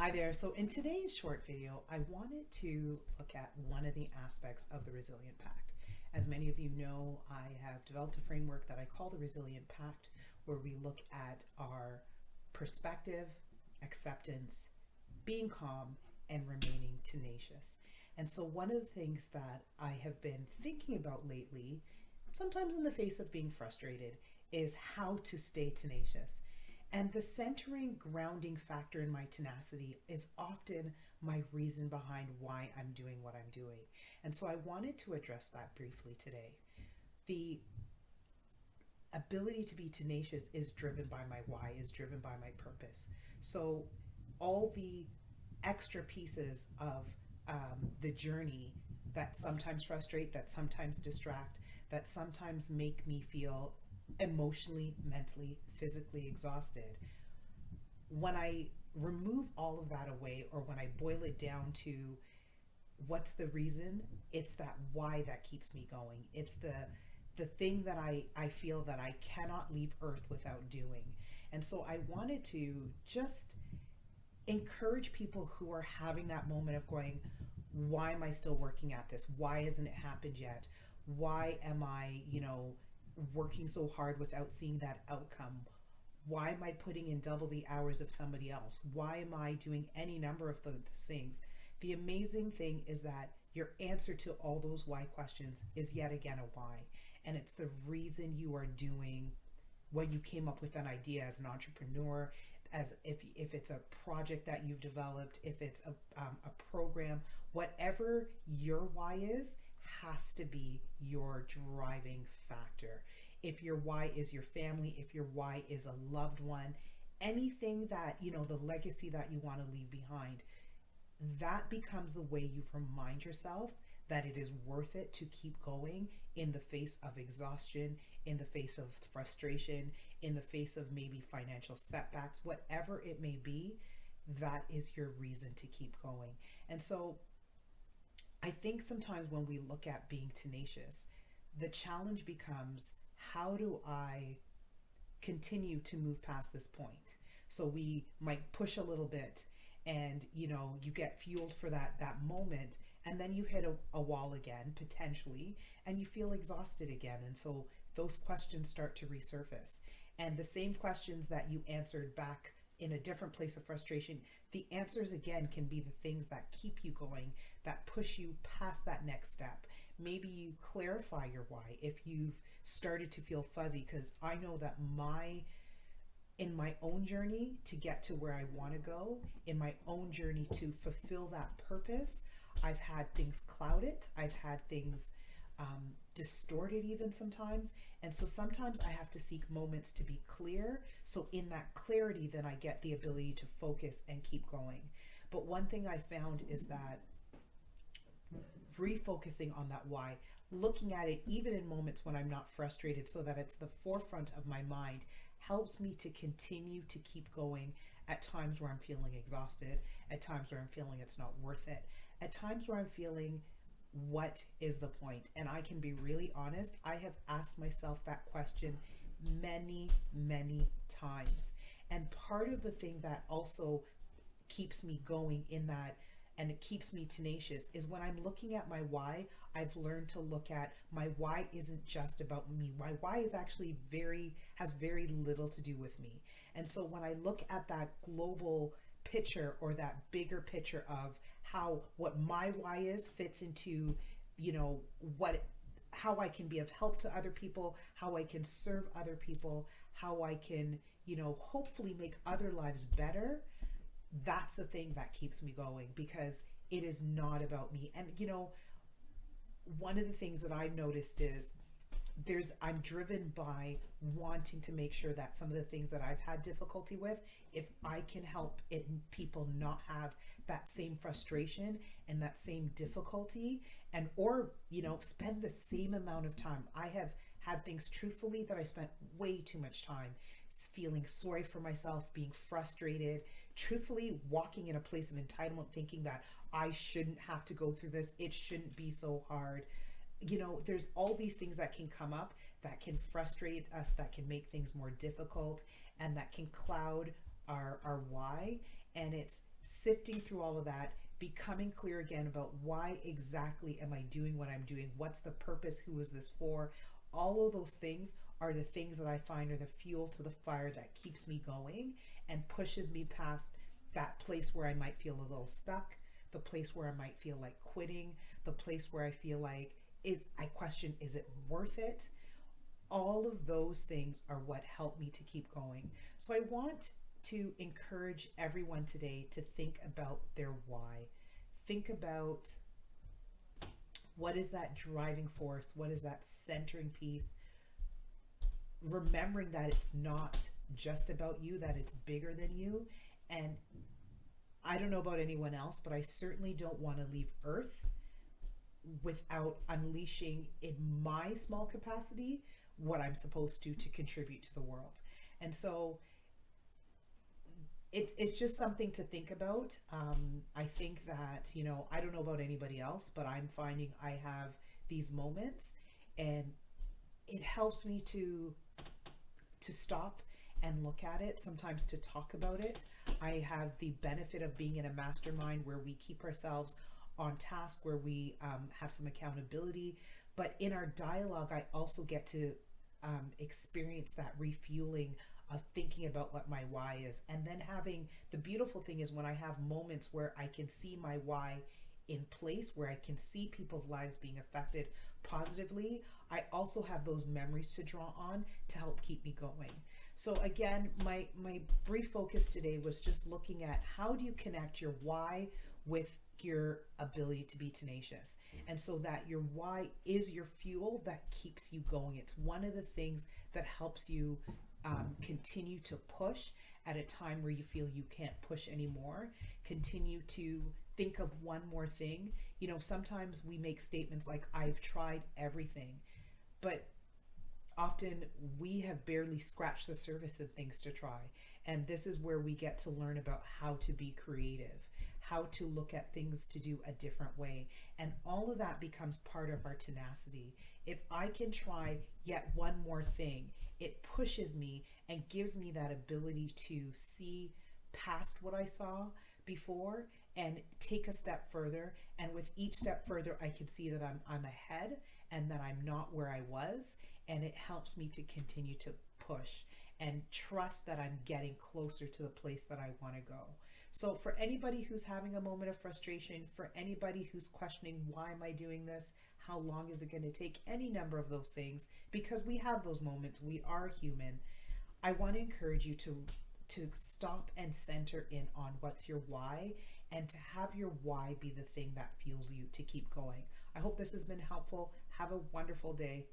Hi there. So, in today's short video, I wanted to look at one of the aspects of the Resilient Pact. As many of you know, I have developed a framework that I call the Resilient Pact, where we look at our perspective, acceptance, being calm, and remaining tenacious. And so, one of the things that I have been thinking about lately, sometimes in the face of being frustrated, is how to stay tenacious. And the centering, grounding factor in my tenacity is often my reason behind why I'm doing what I'm doing. And so I wanted to address that briefly today. The ability to be tenacious is driven by my why, is driven by my purpose. So all the extra pieces of the journey that sometimes frustrate, that sometimes distract, that sometimes make me feel emotionally, mentally, physically exhausted. When I remove all of that away, or when I boil it down to what's the reason, it's that why that keeps me going. It's the thing that I feel that I cannot leave Earth without doing. And so I wanted to just encourage people who are having that moment of going, why am I still working at this? Why hasn't it happened yet? Why am I, working so hard without seeing that outcome? Why am I putting in double the hours of somebody else? Why am I doing any number of those things? The amazing thing is that your answer to all those why questions is yet again a why. And it's the reason you are doing what you came up with, an idea as an entrepreneur, as if it's a project that you've developed, if it's a program, whatever your why is, has to be your driving factor. If your why is your family, if your why is a loved one, anything that, the legacy that you want to leave behind, that becomes the way you remind yourself that it is worth it to keep going in the face of exhaustion, in the face of frustration, in the face of maybe financial setbacks, whatever it may be. That is your reason to keep going. And so I think sometimes when we look at being tenacious, the challenge becomes, how do I continue to move past this point? So we might push a little bit, and you get fueled for that moment, and then you hit a wall again potentially, and you feel exhausted again. And so those questions start to resurface, and the same questions that you answered back in a different place of frustration, the answers again can be the things that keep you going, that push you past that next step. Maybe you clarify your why if you've started to feel fuzzy, because I know that in my own journey to get to where I want to go, in my own journey to fulfill that purpose, I've had things cloud it. I've had things distorted even sometimes. And so sometimes I have to seek moments to be clear. So in that clarity, then I get the ability to focus and keep going. But one thing I found is that refocusing on that why, looking at it even in moments when I'm not frustrated, so that it's the forefront of my mind, helps me to continue to keep going at times where I'm feeling exhausted, at times where I'm feeling it's not worth it, at times where I'm feeling, what is the point? And I can be really honest, I have asked myself that question many, many times. And part of the thing that also keeps me going in that, and it keeps me tenacious, is when I'm looking at my why, I've learned to look at my why isn't just about me. My why is actually has very little to do with me. And so when I look at that global picture, or that bigger picture of what my why is fits into, how I can be of help to other people, how I can serve other people, how I can, hopefully make other lives better. That's the thing that keeps me going, because it is not about me. And one of the things that I've noticed is I'm driven by wanting to make sure that some of the things that I've had difficulty with, if I can help people not have that same frustration and that same difficulty, and or spend the same amount of time. I have had things, truthfully, that I spent way too much time feeling sorry for myself, being frustrated, truthfully walking in a place of entitlement, thinking that I shouldn't have to go through this, it shouldn't be so hard. There's all these things that can come up that can frustrate us, that can make things more difficult, and that can cloud our why. And it's sifting through all of that, becoming clear again about why exactly am I doing what I'm doing? What's the purpose? Who is this for? All of those things are the things that I find are the fuel to the fire that keeps me going and pushes me past that place where I might feel a little stuck, the place where I might feel like quitting, the place where I feel like I question, is it worth it? All of those things are what help me to keep going. So I want to encourage everyone today to think about their why. Think about what is that driving force? What is that centering piece? Remembering that it's not just about you, that it's bigger than you. And I don't know about anyone else, but I certainly don't want to leave Earth without unleashing in my small capacity what I'm supposed to contribute to the world. And so it's just something to think about. I think that, I don't know about anybody else, but I'm finding I have these moments, and it helps me to stop and look at it, sometimes to talk about it. I have the benefit of being in a mastermind where we keep ourselves on task, where we have some accountability. But in our dialogue, I also get to experience that refueling of thinking about what my why is. And then the beautiful thing is when I have moments where I can see my why in place, where I can see people's lives being affected positively, I also have those memories to draw on to help keep me going. So again, my brief focus today was just looking at how do you connect your why with your ability to be tenacious, and so that your why is your fuel that keeps you going. It's one of the things that helps you continue to push at a time where you feel you can't push anymore. Continue to think of one more thing. Sometimes we make statements like, I've tried everything, but often we have barely scratched the surface of things to try. And this is where we get to learn about how to be creative, how to look at things to do a different way. And all of that becomes part of our tenacity. If I can try yet one more thing, it pushes me and gives me that ability to see past what I saw before and take a step further. And with each step further, I can see that I'm ahead and that I'm not where I was. And it helps me to continue to push and trust that I'm getting closer to the place that I want to go. So for anybody who's having a moment of frustration, for anybody who's questioning, why am I doing this? How long is it going to take? Any number of those things, because we have those moments. We are human. I want to encourage you to stop and center in on what's your why, and to have your why be the thing that fuels you to keep going. I hope this has been helpful. Have a wonderful day.